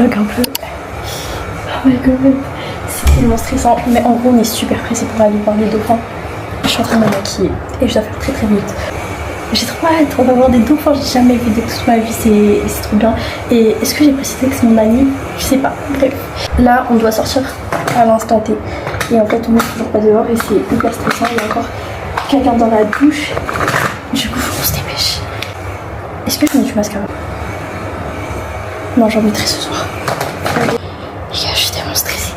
vlog un peu. Oh my god, c'est tellement stressant. Mais en gros, on est super pressé pour aller voir les dauphins. Je suis en train de me maquiller et je dois faire très vite. J'ai trop hâte, on va voir des dauphins, j'ai jamais vu de toute ma vie, c'est trop bien. Et est-ce que j'ai précisé que c'est mon ami? Je sais pas, bref. Là, on doit sortir à l'instant T. Et en fait, on n'est toujours pas dehors et c'est hyper stressant. Il y a encore quelqu'un dans la douche. Du coup, faut qu'on se dépêche. Est-ce que je mets du mascara? Non, j'en mettrai ce soir. Les gars, je suis tellement stressée.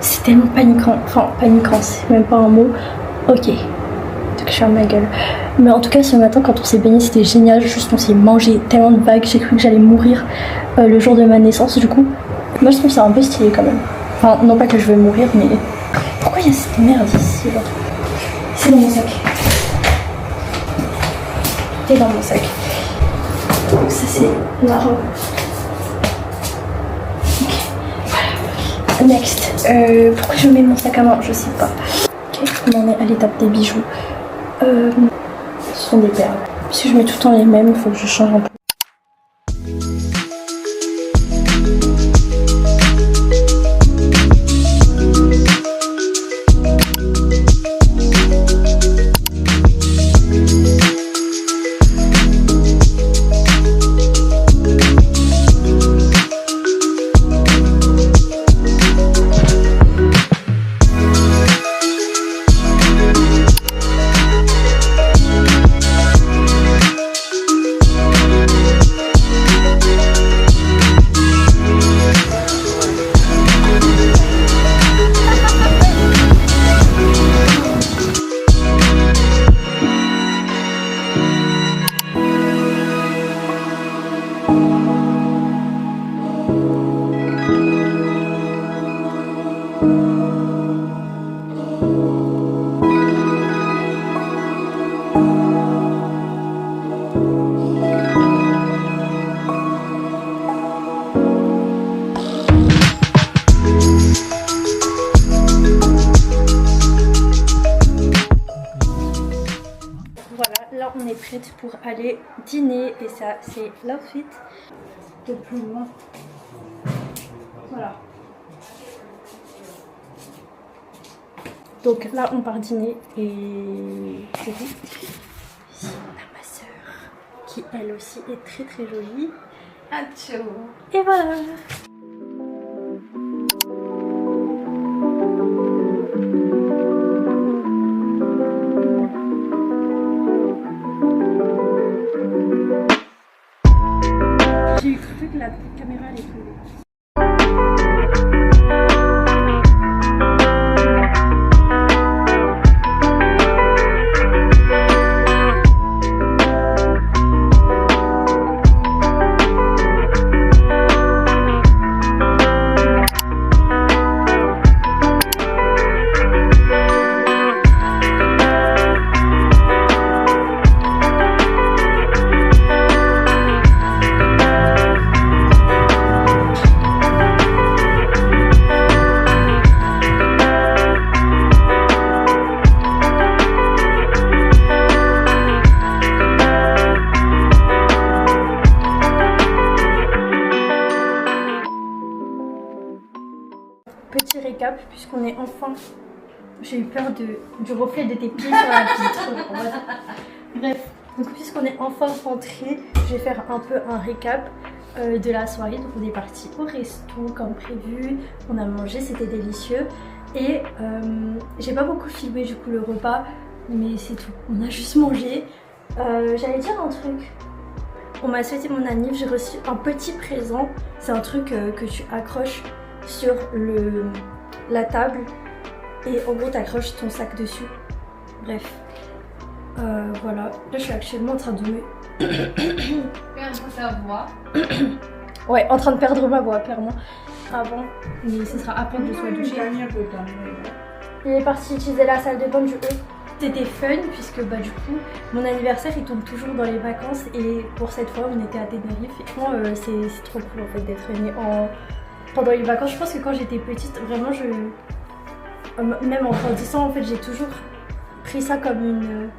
C'est tellement paniquant. Enfin, paniquant, c'est même pas un mot. Ok. Donc je ferme ma gueule. Mais en tout cas, ce matin, quand on s'est baigné, c'était génial. Juste, on s'est mangé tellement de vagues. J'ai cru que j'allais mourir le jour de ma naissance. Du coup, moi, je trouve ça un peu stylé quand même. Enfin, non pas que je veux mourir, mais... Pourquoi il y a cette merde ici là? C'est dans mon sac. T'es dans mon sac. Donc ça, c'est la robe. Ok, voilà. Next. Pourquoi je mets mon sac à main? Je sais pas. Ok, on en est à l'étape des bijoux. Ce sont des perles. Si je mets tout le temps les mêmes, il faut que je change un peu. On est prête pour aller dîner et ça c'est l'outfit de plus loin. Voilà. Donc là on part dîner et c'est tout. Ici on a ma soeur qui elle aussi est très jolie. Atchou. Et voilà. J'ai cru que la caméra allait tomber. Petit récap, puisqu'on est enfin... J'ai eu peur du reflet de tes pieds sur la vitre. Bref, donc puisqu'on est enfin rentré, je vais faire un peu un récap de la soirée. Donc on est parti au resto comme prévu, on a mangé, c'était délicieux. Et j'ai pas beaucoup filmé du coup le repas, mais c'est tout. On a juste mangé. J'allais dire un truc. On m'a souhaité mon anniv, j'ai reçu un petit présent. C'est un truc que tu accroches sur la table et en gros t'accroches ton sac dessus. Bref, voilà. Là je suis actuellement en train de me perdre ta voix. Ouais, en train de perdre ma voix clairement avant, mais ce sera après que je sois douchée. Il est parti utiliser la salle de bain du haut. C'était fun puisque bah du coup mon anniversaire il tombe toujours dans les vacances et pour cette fois on était à Tenerife. Et franchement c'est trop cool en fait d'être née pendant les vacances. Je pense que quand j'étais petite vraiment même en grandissant en fait j'ai toujours pris ça comme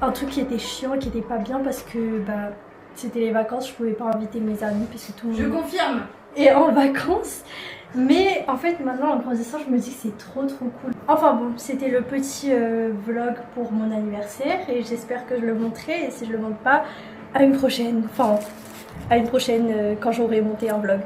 un truc qui était chiant, qui était pas bien parce que bah c'était les vacances, je pouvais pas inviter mes amis puisque tout le monde... Je confirme. et en vacances. Mais en fait maintenant en grandissant je me dis que c'est trop cool. Enfin bon, c'était le petit vlog pour mon anniversaire et j'espère que je le montrerai, et si je le montre pas, à une prochaine, enfin à une prochaine quand j'aurai monté un vlog.